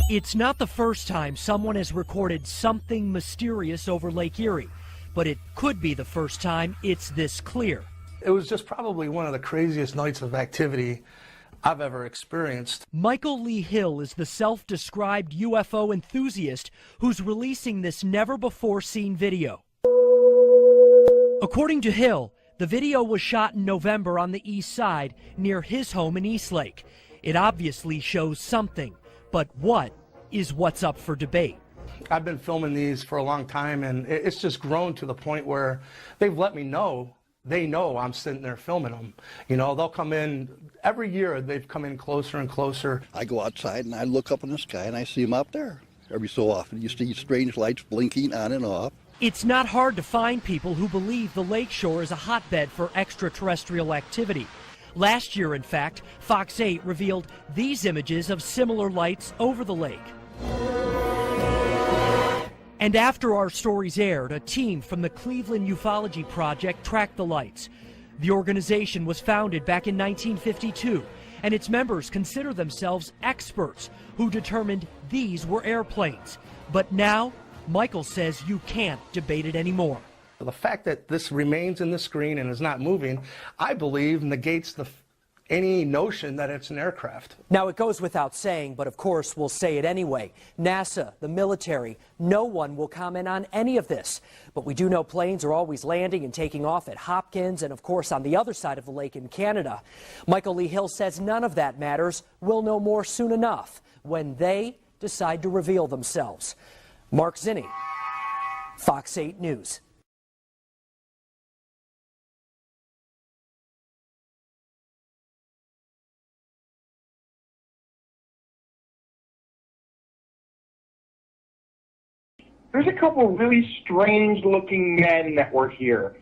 It's not the first time someone has recorded something mysterious over Lake Erie, but it could be the first time it's this clear. It was just probably one of the craziest nights of activity I've ever experienced. Michael Lee Hill is the self-described UFO enthusiast who's releasing this never-before-seen video. According to Hill, the video was shot in November on the east side near his home in Eastlake. It obviously shows something, but what is what's up for debate. I've been filming these for a long time, and it's just grown to the point where they've let me know. They know I'm sitting there filming them. You know, they'll come in, every year they've come in closer and closer. I go outside and I look up in the sky and I see them out there. Every so often you see strange lights blinking on and off. It's not hard to find people who believe the lakeshore is a hotbed for extraterrestrial activity. Last year, in fact, Fox 8 revealed these images of similar lights over the lake. And after our stories aired, a team from the Cleveland Ufology Project tracked the lights. The organization was founded back in 1952, and its members consider themselves experts who determined these were airplanes. But now, Michael says you can't debate it anymore. The fact that this remains in the screen and is not moving, I believe, negates any notion that it's an aircraft. Now, it goes without saying, but of course we'll say it anyway. NASA, the military, no one will comment on any of this. But we do know planes are always landing and taking off at Hopkins and, of course, on the other side of the lake in Canada. Michael Lee Hill says none of that matters. We'll know more soon enough when they decide to reveal themselves. Mark Zinni, Fox 8 News. There's a couple of really strange-looking men that were here,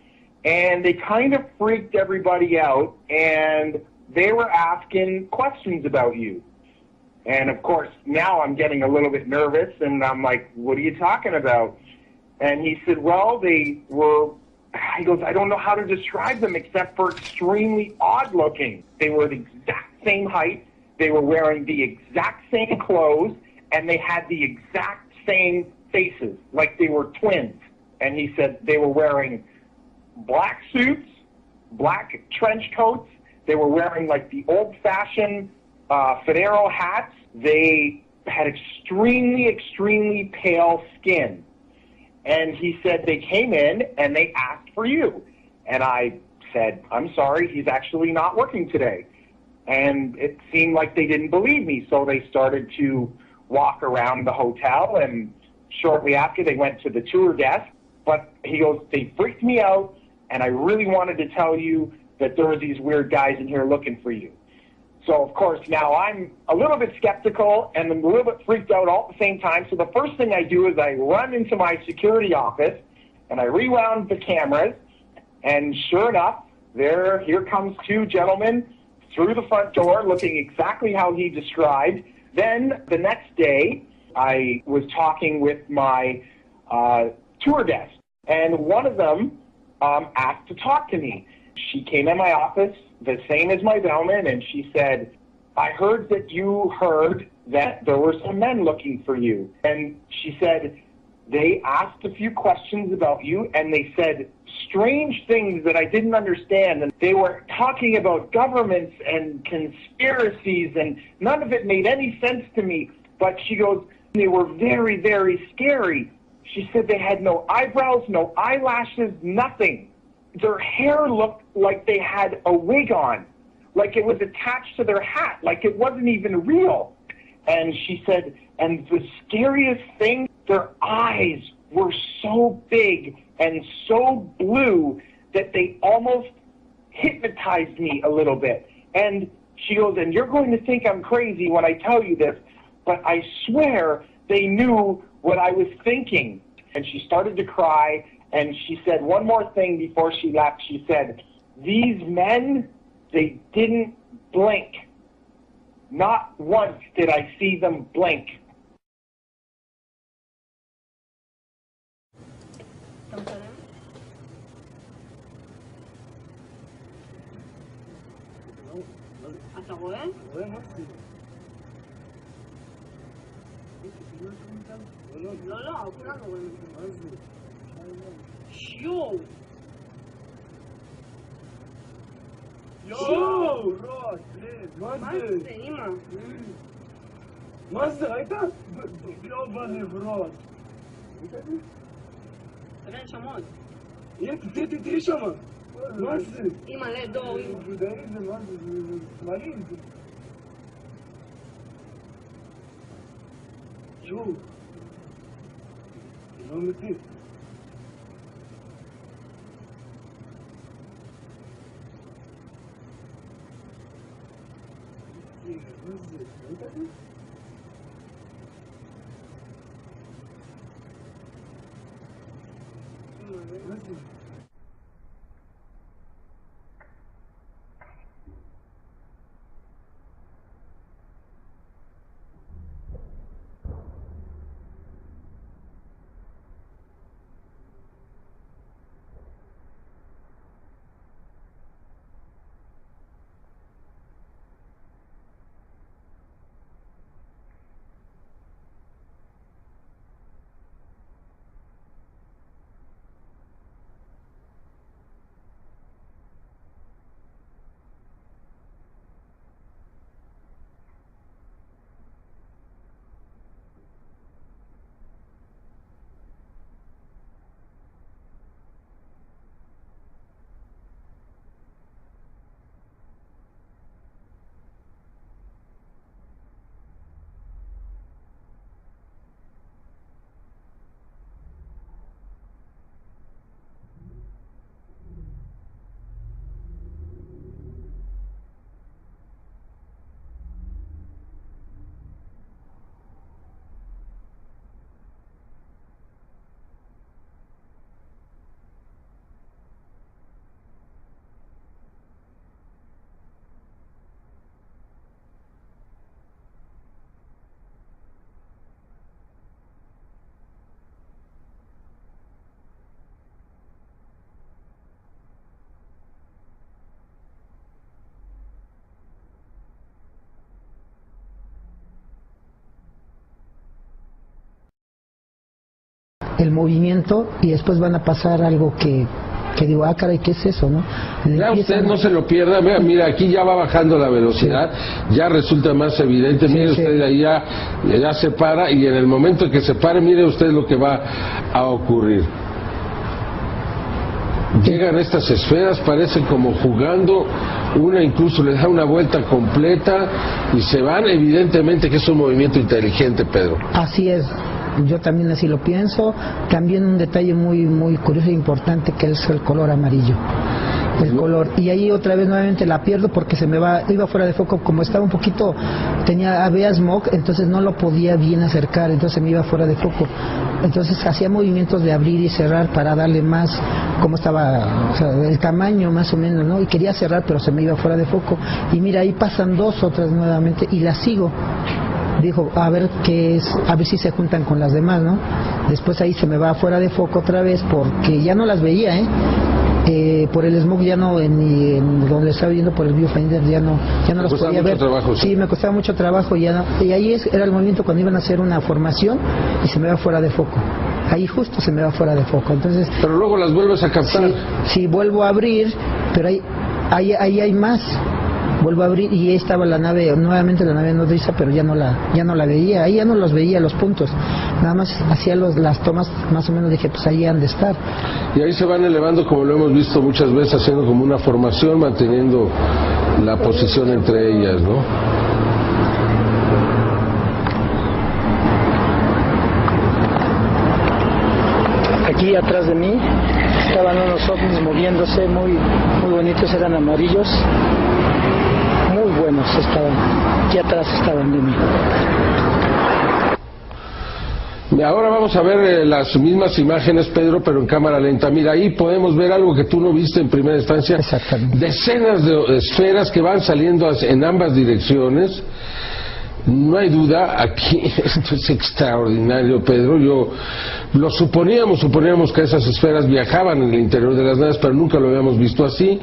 and they kind of freaked everybody out, and they were asking questions about you. And, of course, now I'm getting a little bit nervous, and I'm like, what are you talking about? And he said, well, he goes, I don't know how to describe them except for extremely odd-looking. They were the exact same height, they were wearing the exact same clothes, and they had the exact same faces, like they were twins. And he said they were wearing black suits, black trench coats. They were wearing like the old-fashioned Federo hats. They had extremely, extremely pale skin. And he said they came in and they asked for you. And I said, I'm sorry, he's actually not working today. And it seemed like they didn't believe me, so they started to walk around the hotel, and shortly after, they went to the tour desk. But he goes, they freaked me out, and I really wanted to tell you that there were these weird guys in here looking for you. So, of course, now I'm a little bit skeptical and I'm a little bit freaked out all at the same time. So the first thing I do is I run into my security office, and I rewound the cameras, and sure enough, here comes two gentlemen through the front door looking exactly how he described. Then the next day, I was talking with my tour desk, and one of them asked to talk to me. She came in my office, the same as my bellman, and she said, I heard that you heard that there were some men looking for you. And she said, they asked a few questions about you, and they said strange things that I didn't understand. And they were talking about governments and conspiracies, and none of it made any sense to me. But she goes, they were very, very scary. She said they had no eyebrows, no eyelashes, nothing. Their hair looked like they had a wig on, like it was attached to their hat, like it wasn't even real. And she said, and the scariest thing, their eyes were so big and so blue that they almost hypnotized me a little bit. And she goes, and you're going to think I'm crazy when I tell you this, but I swear they knew what I was thinking. And she started to cry, and she said one more thing before she left. She said, these men, they didn't blink. Not once did I see them blink. מה זה, ראית? לא בנברות. תראה שמות. תראי שמה. מה זה? עם מלא דור. זה מה זה? זה סמלים. שוב. זה לא אמיתי. מה זה? ראית את זה? מה זה? El movimiento y después van a pasar algo que digo, ah, caray, ¿qué es eso, no? Ya usted no se lo pierda, vea, mira, aquí ya va bajando la velocidad, ya resulta más evidente, mire usted, ahí ya se para, y en el momento en que se pare, mire usted lo que va a ocurrir. Llegan estas esferas, parecen como jugando, una incluso le da una vuelta completa y se van, evidentemente que es un movimiento inteligente, Pedro. Así es. Yo también así lo pienso. También un detalle muy curioso e importante, que es el color amarillo. El color. Y ahí otra vez nuevamente la pierdo porque iba fuera de foco, como estaba un poquito, había smog, entonces no lo podía bien acercar, entonces me iba fuera de foco. Entonces hacía movimientos de abrir y cerrar para darle más, como estaba, o sea, el tamaño más o menos, ¿no? Y quería cerrar, pero se me iba fuera de foco. Y mira, ahí pasan dos otras nuevamente y las sigo. Dijo, a ver qué es, a ver si se juntan con las demás, ¿no? Después ahí se me va fuera de foco otra vez porque ya no las veía, por el smog ya no, en donde estaba viendo por el viewfinder ya no las podía ver. Trabajo, sí, me costaba mucho trabajo ya no, y ahí era el momento cuando iban a hacer una formación y se me va fuera de foco. Ahí justo se me va fuera de foco. Entonces. Pero luego las vuelves a captar. Sí, vuelvo a abrir, pero ahí hay más. Vuelvo a abrir y ahí estaba la nave, nuevamente la nave nodriza, pero ya no la veía, ahí ya no los veía los puntos, nada más hacía las tomas, más o menos dije, pues ahí han de estar. Y ahí se van elevando, como lo hemos visto muchas veces, haciendo como una formación, manteniendo la posición entre ellas, ¿no? Aquí atrás de mí estaban unos ovnis moviéndose, muy bonitos, eran amarillos. Muy buenos estaban, aquí atrás estaban de mí. Ahora vamos a ver las mismas imágenes, Pedro, pero en cámara lenta. Mira, ahí podemos ver algo que tú no viste en primera instancia. Exactamente. Decenas de esferas que van saliendo en ambas direcciones. No hay duda, aquí esto es extraordinario, Pedro. Suponíamos que esas esferas viajaban en el interior de las naves, pero nunca lo habíamos visto así.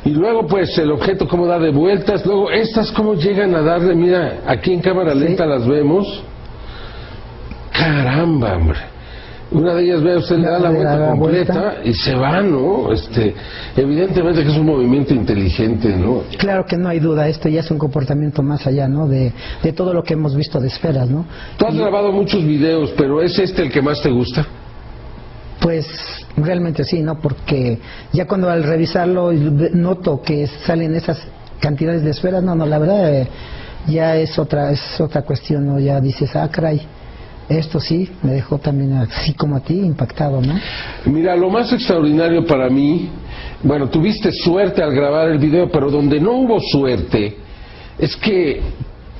Y luego pues el objeto cómo da de vueltas, luego estas cómo llegan a darle, mira, aquí en cámara lenta las vemos. caramba, hombre. Una de ellas, vea usted, le da la vuelta completa y se va, ¿no? Evidentemente que es un movimiento inteligente, ¿no? Claro que no hay duda, esto ya es un comportamiento más allá, ¿no? De todo lo que hemos visto de esferas, ¿no? Tú has grabado muchos videos, pero ¿es el que más te gusta? Pues realmente sí, ¿no? Porque ya cuando al revisarlo noto que salen esas cantidades de esferas, no, la verdad ya es otra cuestión, ¿no? Ya dices, ah, caray. Esto sí, me dejó también así como a ti, impactado, ¿no? Mira, lo más extraordinario para mí, bueno, tuviste suerte al grabar el video, pero donde no hubo suerte, es que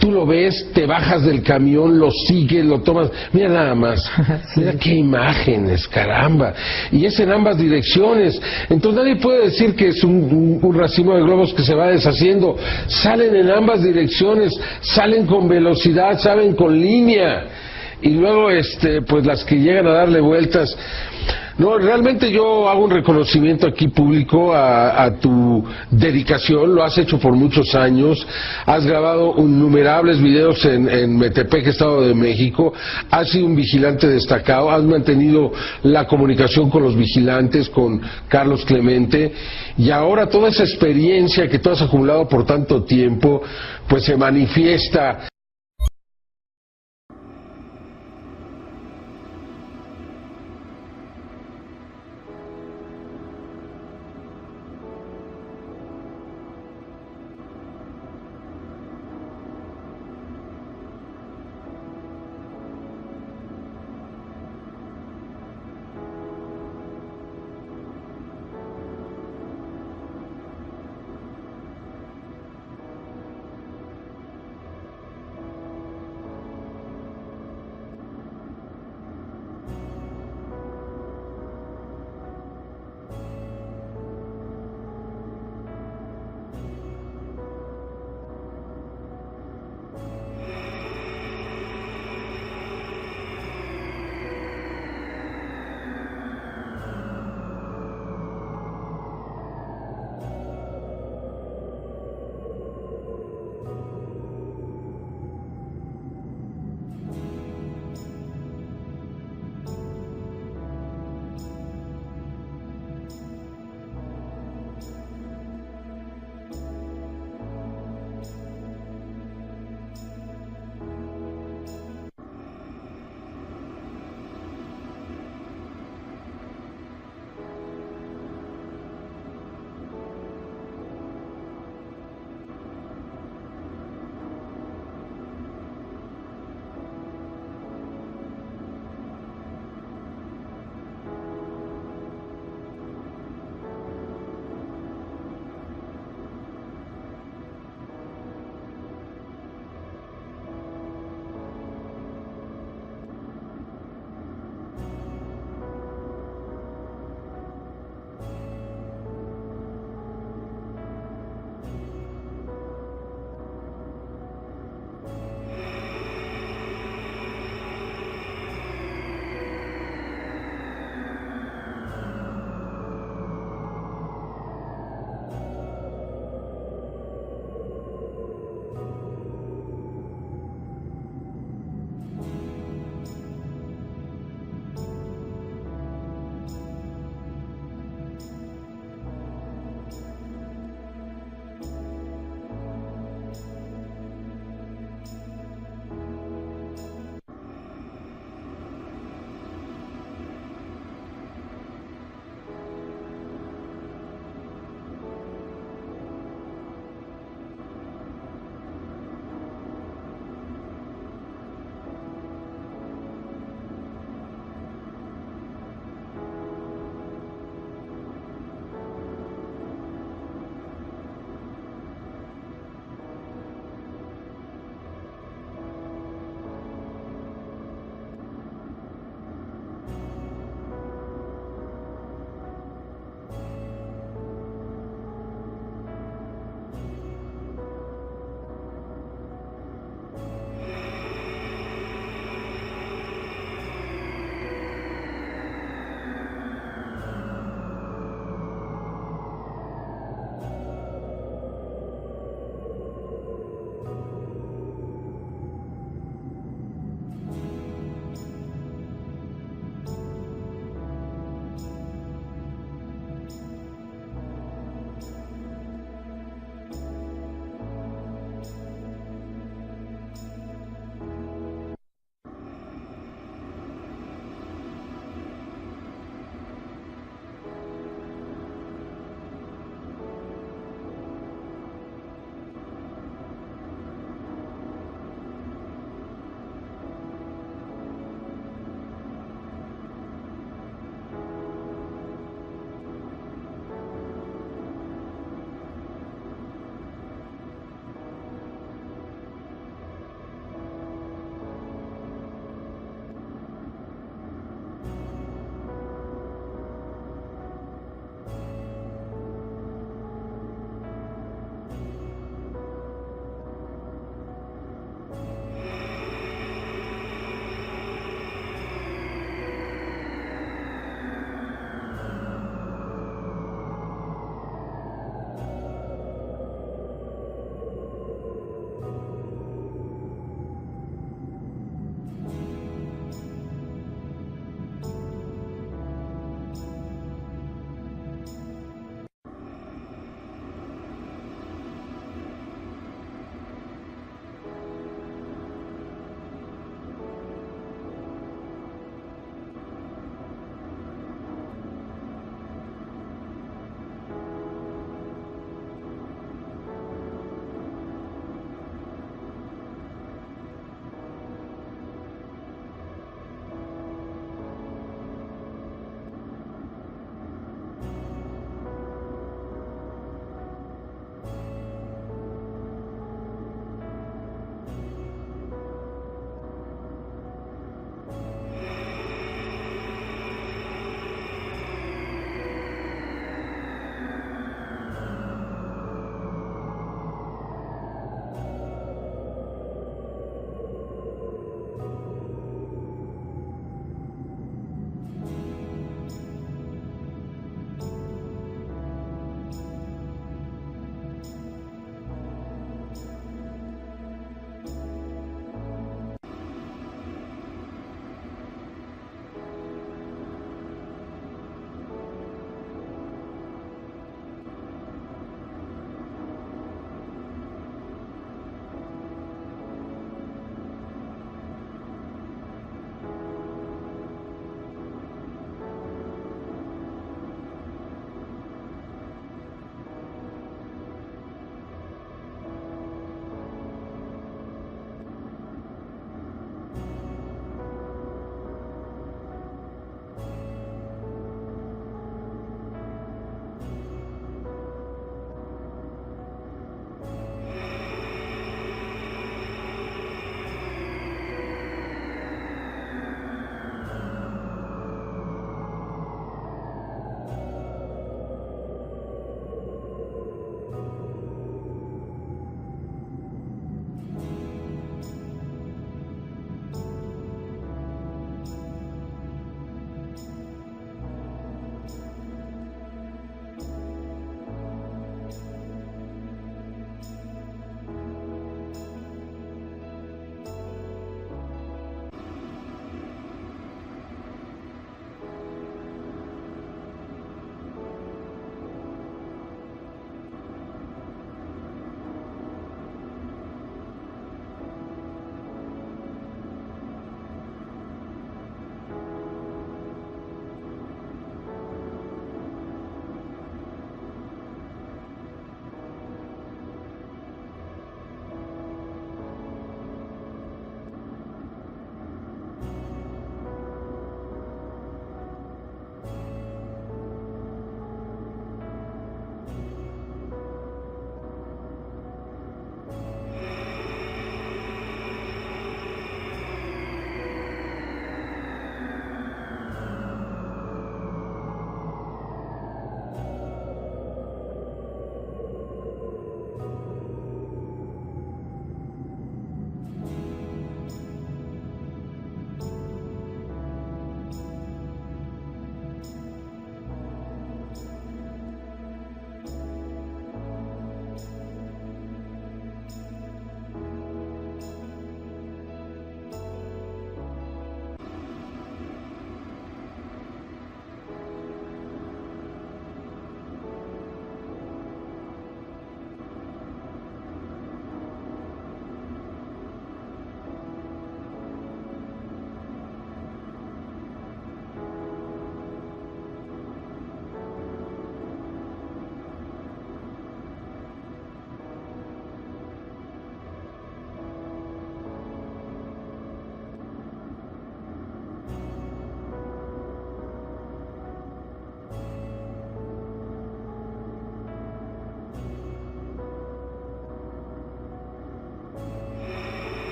tú lo ves, te bajas del camión, lo sigues, lo tomas, mira nada más, sí. Mira qué imágenes, caramba, y es en ambas direcciones, entonces nadie puede decir que es un racimo de globos que se va deshaciendo, salen en ambas direcciones, salen con velocidad, salen con línea, y luego pues las que llegan a darle vueltas. No, realmente yo hago un reconocimiento aquí público a tu dedicación, lo has hecho por muchos años, has grabado innumerables videos en Metepec, Estado de México, has sido un vigilante destacado, has mantenido la comunicación con los vigilantes, con Carlos Clemente, y ahora toda esa experiencia que tú has acumulado por tanto tiempo, pues se manifiesta.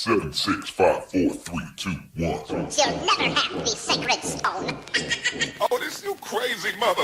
7, 6, 5, 4, 3, 2, 1. You'll never have the sacred stone. Oh, this you crazy mother.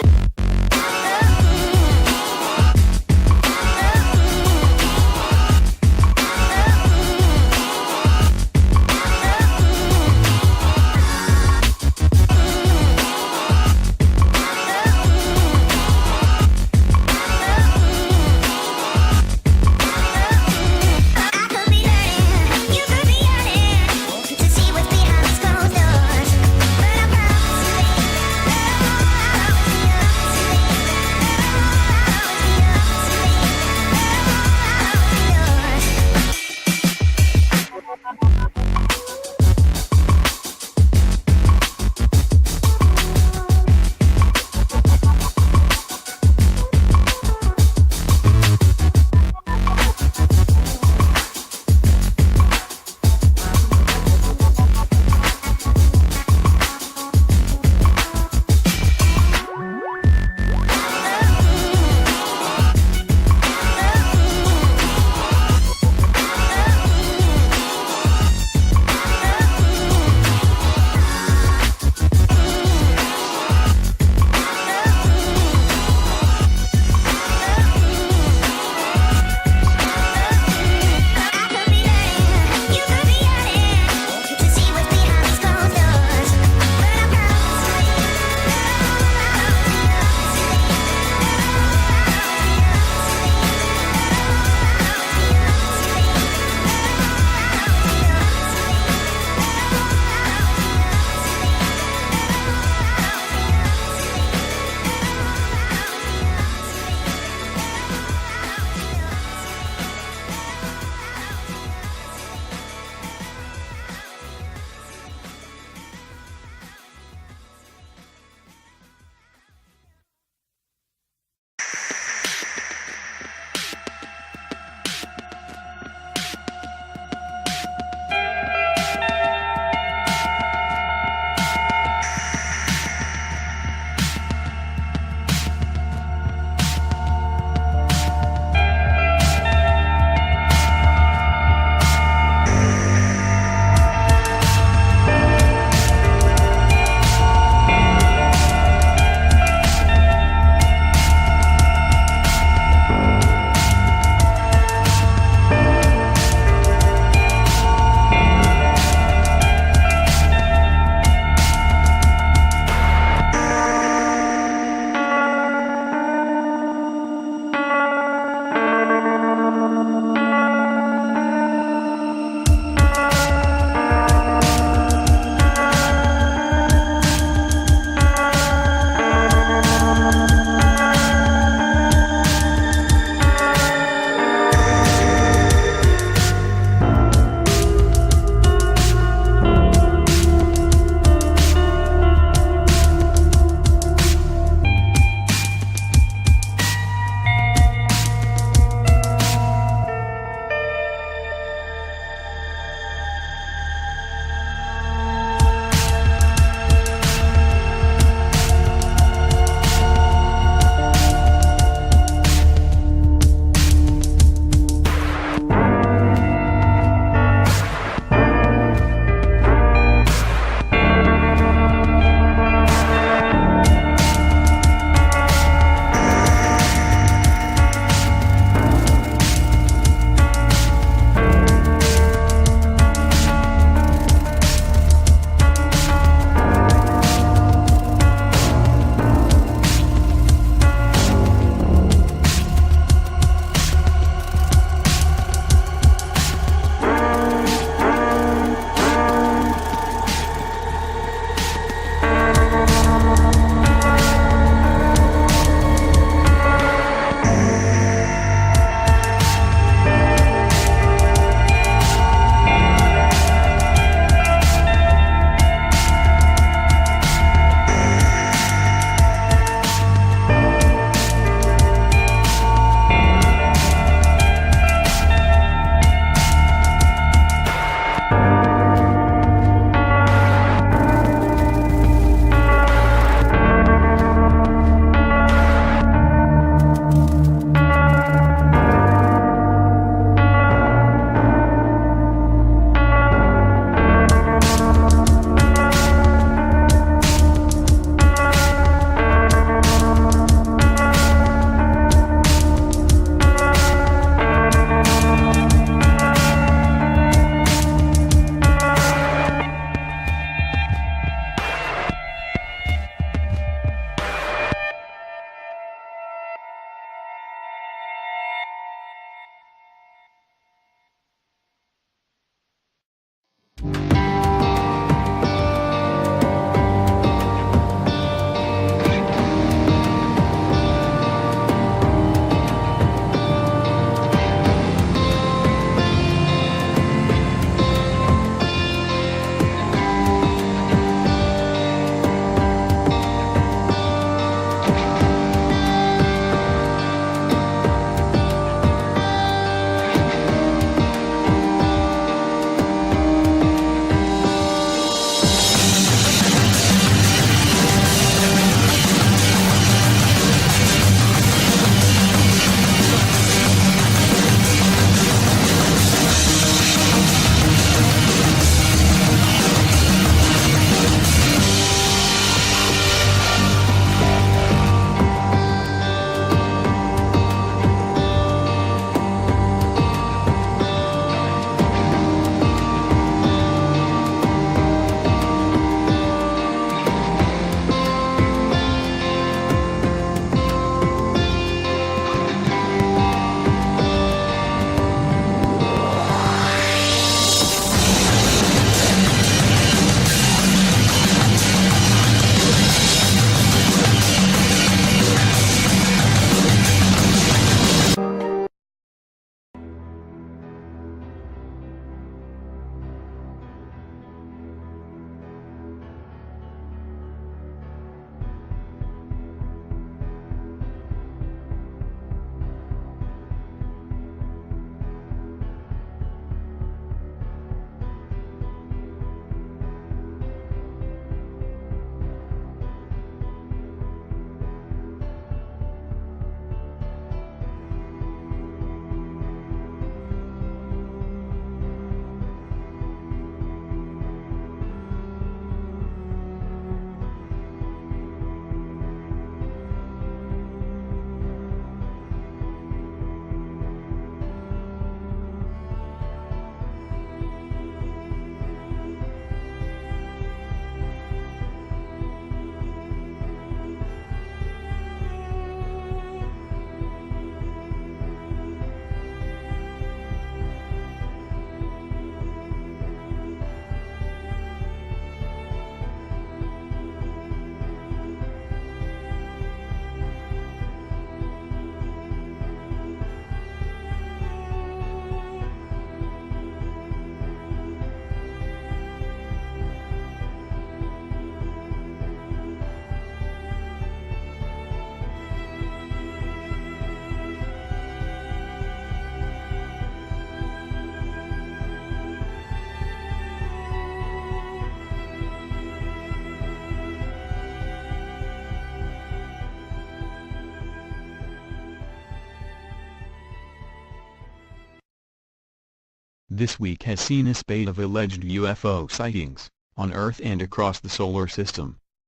This week has seen a spate of alleged UFO sightings, on Earth and across the solar system.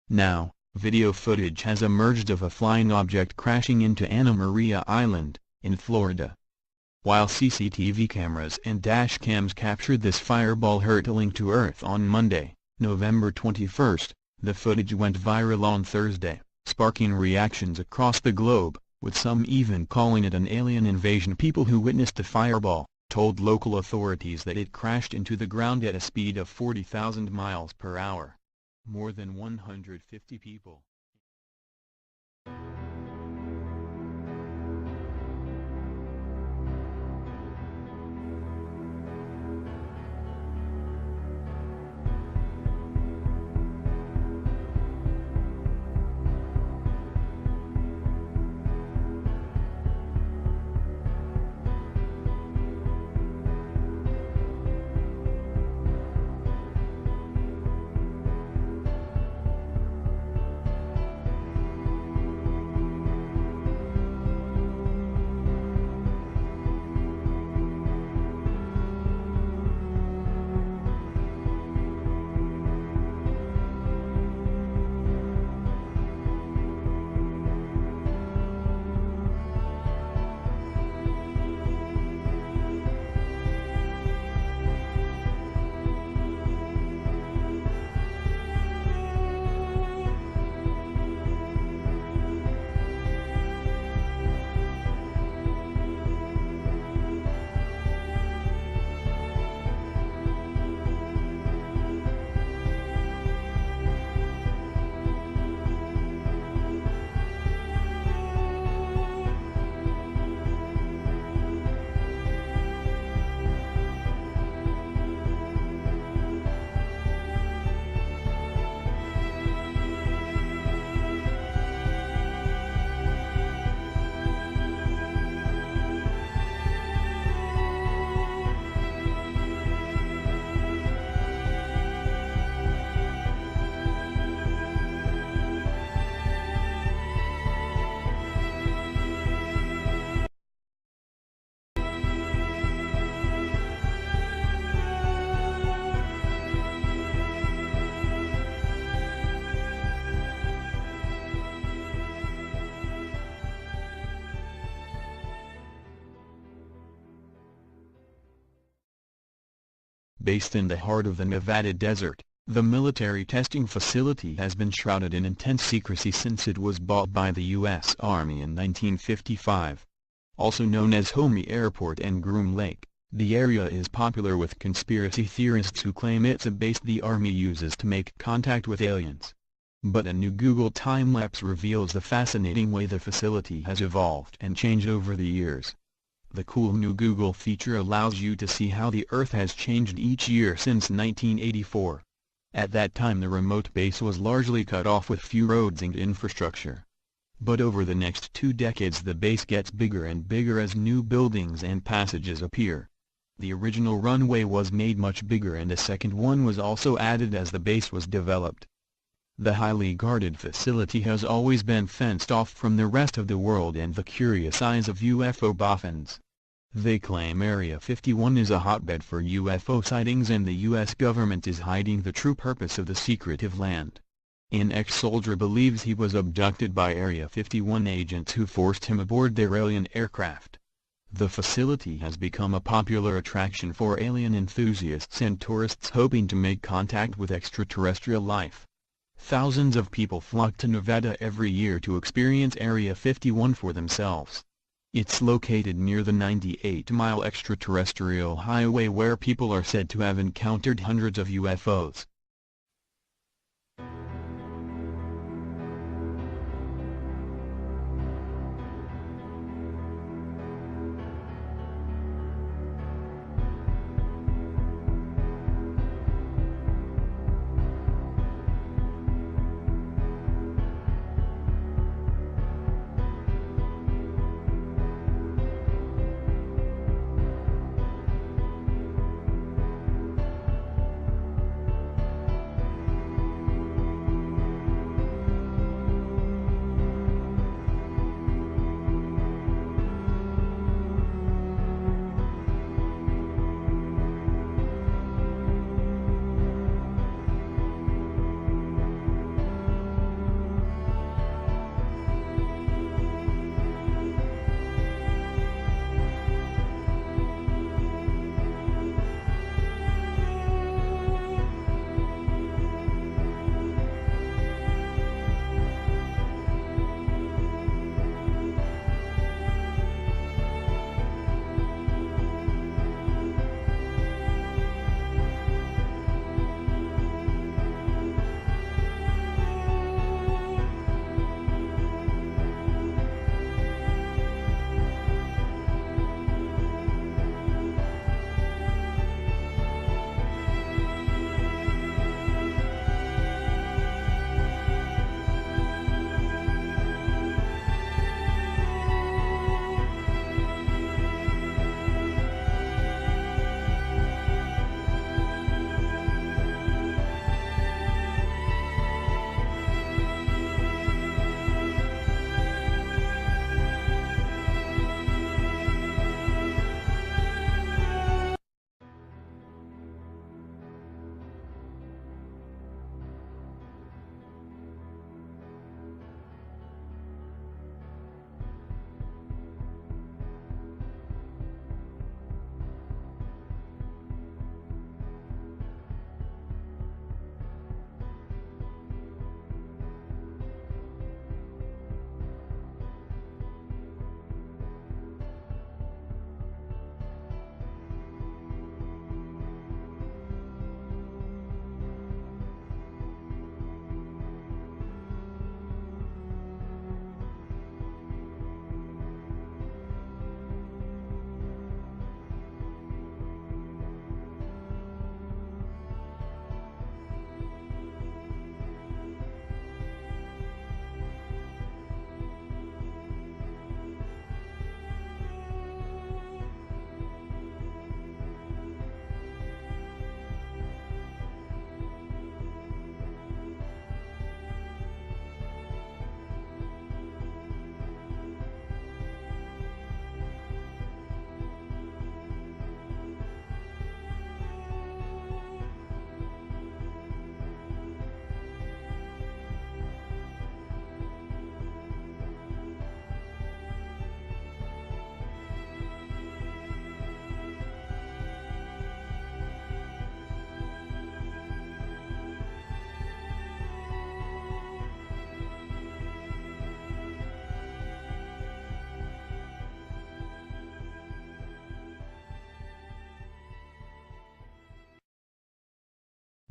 Now, video footage has emerged of a flying object crashing into Anna Maria Island, in Florida. While CCTV cameras and dash cams captured this fireball hurtling to Earth on Monday, November 21, the footage went viral on Thursday, sparking reactions across the globe, with some even calling it an alien invasion. People who witnessed the fireball told local authorities that it crashed into the ground at a speed of 40,000 miles per hour. More than 150 people. Based in the heart of the Nevada desert, the military testing facility has been shrouded in intense secrecy since it was bought by the U.S. Army in 1955. Also known as Homey Airport and Groom Lake, the area is popular with conspiracy theorists who claim it's a base the Army uses to make contact with aliens. But a new Google time-lapse reveals the fascinating way the facility has evolved and changed over the years. The cool new Google feature allows you to see how the Earth has changed each year since 1984. At that time the remote base was largely cut off with few roads and infrastructure. But over the next 2 decades the base gets bigger and bigger as new buildings and passages appear. The original runway was made much bigger and a second one was also added as the base was developed. The highly guarded facility has always been fenced off from the rest of the world and the curious eyes of UFO boffins. They claim Area 51 is a hotbed for UFO sightings and the U.S. government is hiding the true purpose of the secretive land. An ex-soldier believes he was abducted by Area 51 agents who forced him aboard their alien aircraft. The facility has become a popular attraction for alien enthusiasts and tourists hoping to make contact with extraterrestrial life. Thousands of people flock to Nevada every year to experience Area 51 for themselves. It's located near the 98-mile extraterrestrial highway where people are said to have encountered hundreds of UFOs.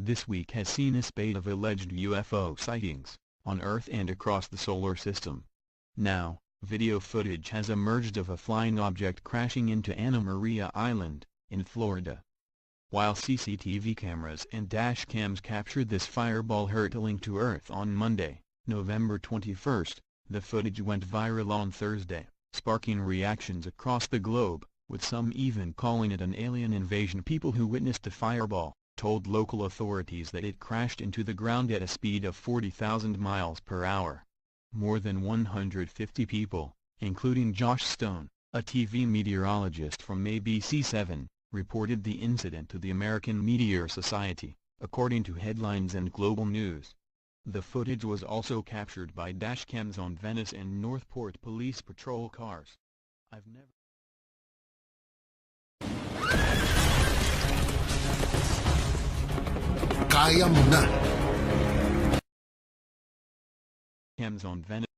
this week has seen a spate of alleged UFO sightings, on Earth and across the solar system. Now, video footage has emerged of a flying object crashing into Anna Maria Island, in Florida. While CCTV cameras and dash cams captured this fireball hurtling to Earth on Monday, November 21, the footage went viral on Thursday, sparking reactions across the globe, with some even calling it an alien invasion. People who witnessed the fireball told local authorities that it crashed into the ground at a speed of 40,000 miles per hour. More than 150 people, including Josh Stone, a TV meteorologist from ABC7, reported the incident to the American Meteor Society, according to Headlines and Global News. The footage was also captured by dashcams on Venice and Northport police patrol cars. I've never Kaya mo na. Cams on Venice.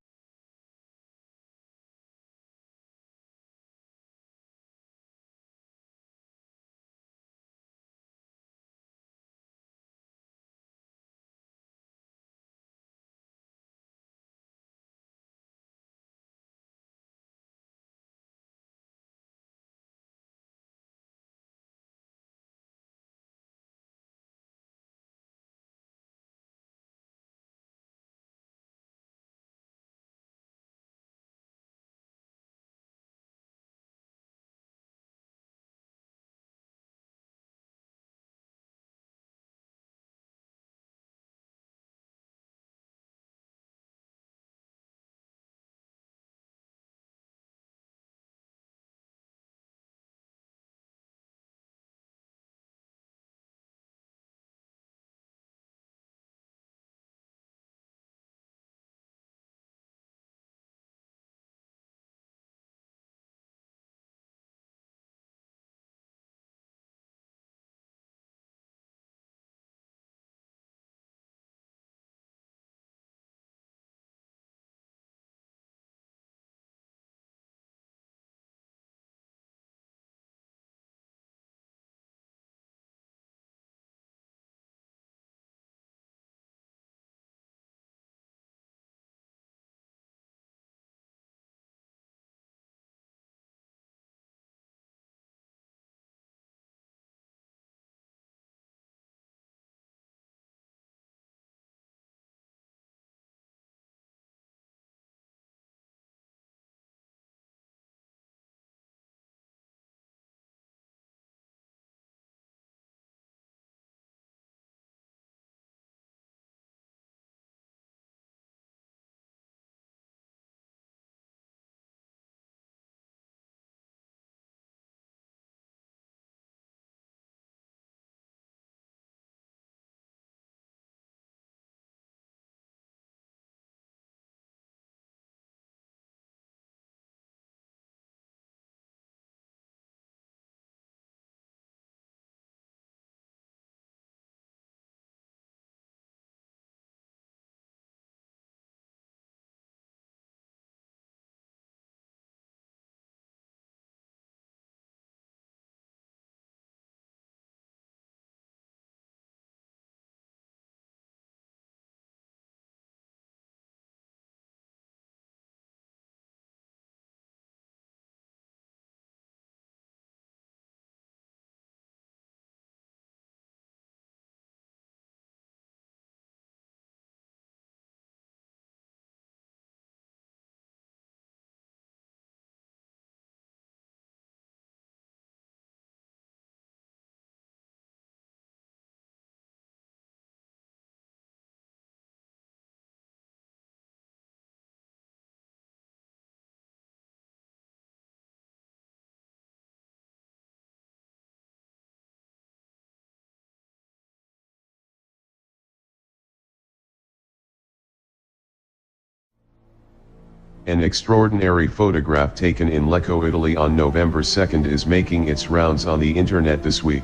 An extraordinary photograph taken in Lecco, Italy on November 2nd is making its rounds on the internet this week.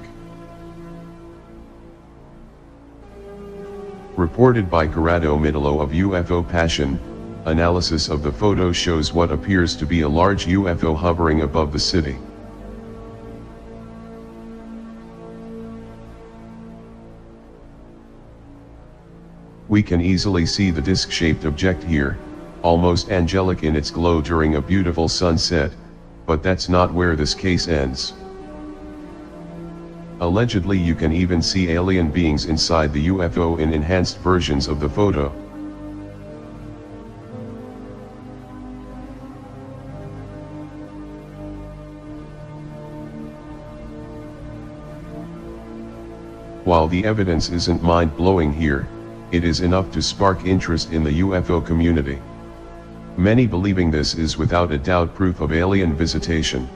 Reported by Corrado Mitolo of UFO Passion, analysis of the photo shows what appears to be a large UFO hovering above the city. We can easily see the disc-shaped object here, almost angelic in its glow during a beautiful sunset, but that's not where this case ends. Allegedly you can even see alien beings inside the UFO in enhanced versions of the photo. While the evidence isn't mind-blowing here, it is enough to spark interest in the UFO community. Many believing this is without a doubt proof of alien visitation.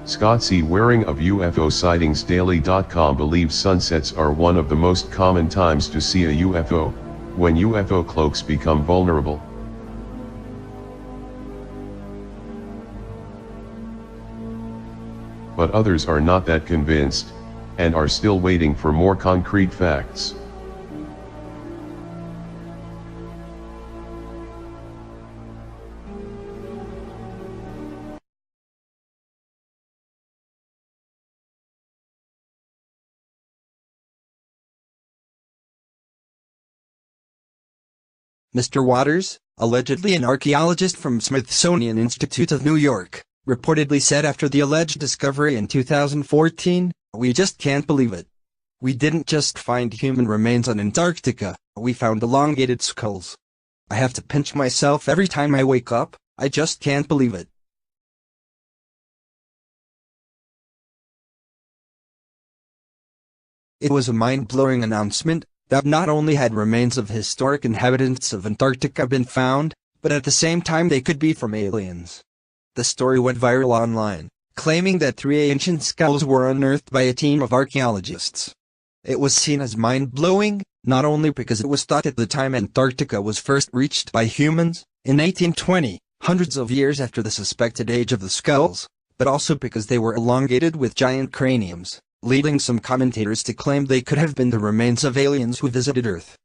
Scott C. Waring of UFOSightingsDaily.com believes sunsets are one of the most common times to see a UFO, when UFO cloaks become vulnerable. But others are not that convinced, and are still waiting for more concrete facts. Mr. Waters, allegedly an archaeologist from Smithsonian Institute of New York, reportedly said after the alleged discovery in 2014, "We just can't believe it. We didn't just find human remains on Antarctica, we found elongated skulls. I have to pinch myself every time I wake up, I just can't believe it." It was a mind-blowing announcement, that not only had remains of historic inhabitants of Antarctica been found, but at the same time they could be from aliens. The story went viral online, claiming that 3 ancient skulls were unearthed by a team of archaeologists. It was seen as mind-blowing, not only because it was thought at the time Antarctica was first reached by humans, in 1820, hundreds of years after the suspected age of the skulls, but also because they were elongated with giant craniums, leading some commentators to claim they could have been the remains of aliens who visited Earth.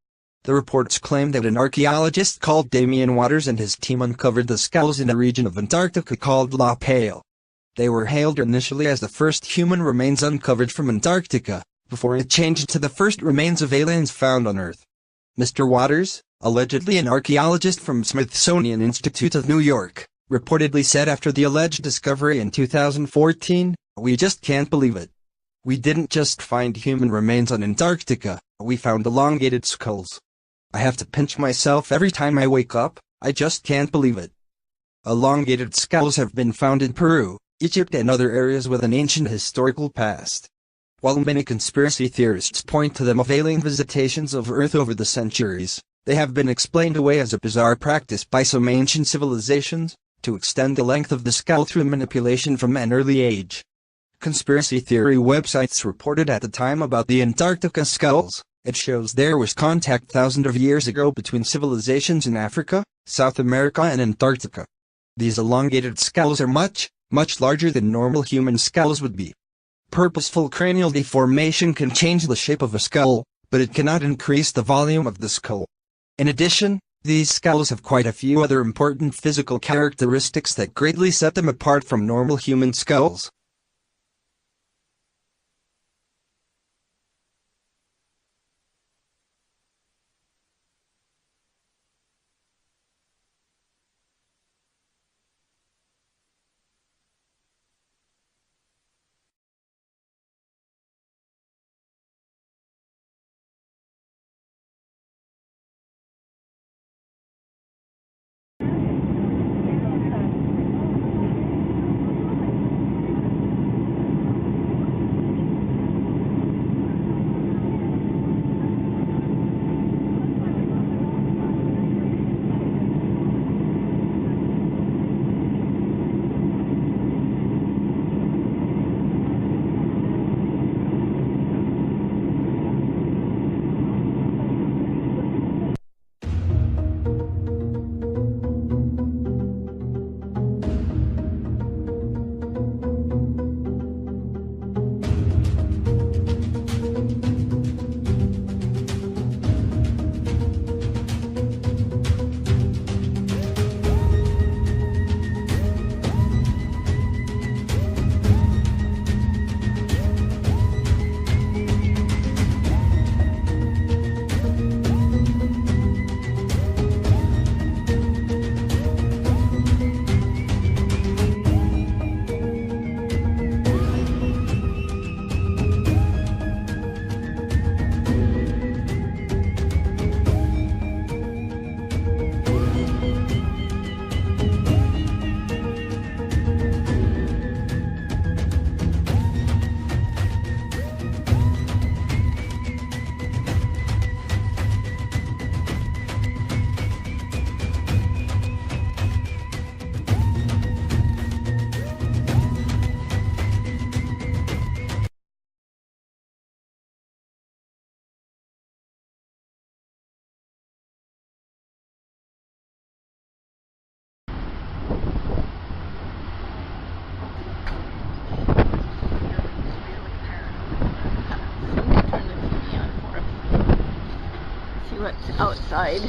The reports claim that an archaeologist called Damien Waters and his team uncovered the skulls in a region of Antarctica called La Pale. They were hailed initially as the first human remains uncovered from Antarctica, before it changed to the first remains of aliens found on Earth. Mr. Waters, allegedly an archaeologist from Smithsonian Institute of New York, reportedly said after the alleged discovery in 2014, "We just can't believe it. We didn't just find human remains on Antarctica, we found elongated skulls. I have to pinch myself every time I wake up, I just can't believe it." Elongated skulls have been found in Peru, Egypt and other areas with an ancient historical past. While many conspiracy theorists point to them of alien visitations of Earth over the centuries, they have been explained away as a bizarre practice by some ancient civilizations, to extend the length of the skull through manipulation from an early age. Conspiracy theory websites reported at the time about the Antarctica skulls. It shows there was contact thousands of years ago between civilizations in Africa, South America and Antarctica. These elongated skulls are much, much larger than normal human skulls would be. Purposeful cranial deformation can change the shape of a skull, but it cannot increase the volume of the skull. In addition, these skulls have quite a few other important physical characteristics that greatly set them apart from normal human skulls. side.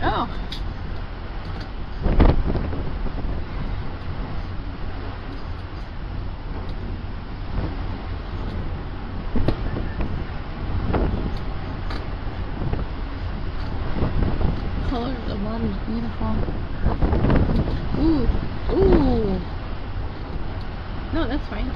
Oh. Color of the water is beautiful. Ooh, ooh. No, that's fine.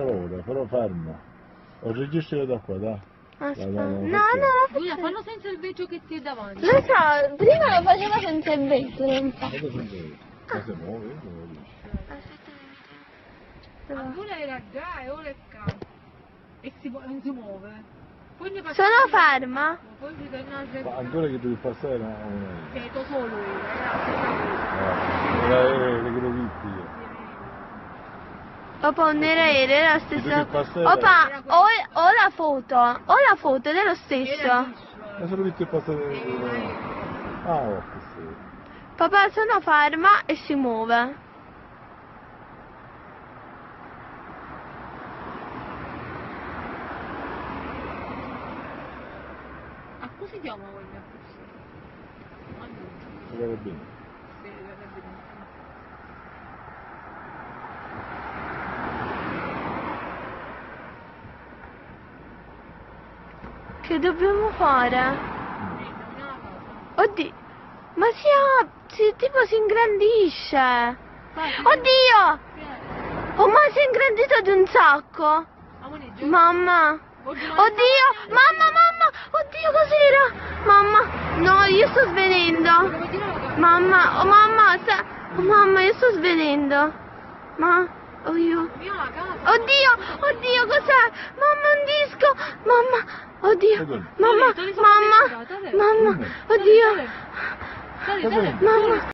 ora, però fermo. Ho registrato da qua, dai. Aspetta. No, Giulia, fallo senza il vetro che ti è davanti. lo so, prima lo faceva senza il vetro. Ma si muove? Ma Giulia era già e ora è caldo. E non si muove. Poi ne Sono ferma? Poi ci torna a Ma ancora che devi passare no? Sento solo io, Era le groviti. Opa, non era la stessa. Opa, Opa, ho la foto ed è lo stesso. Ma sono visto passare. Ah, oh, sì. Papà, sono ferma e si muove. A cosa si chiama quel mio acquisto? Va bene. Sì, va bene. Che dobbiamo fare? Oddio, ma tipo si ingrandisce. Oddio! Oh, ma si è ingrandito di un sacco. Mamma. Oddio, mamma. Oddio, cos'era? Mamma, no, io sto svenendo. Mamma, mamma, io sto svenendo. Oddio, cos'è? Mamma, un disco. Mamma. Oddio, mamma, oddio, mamma.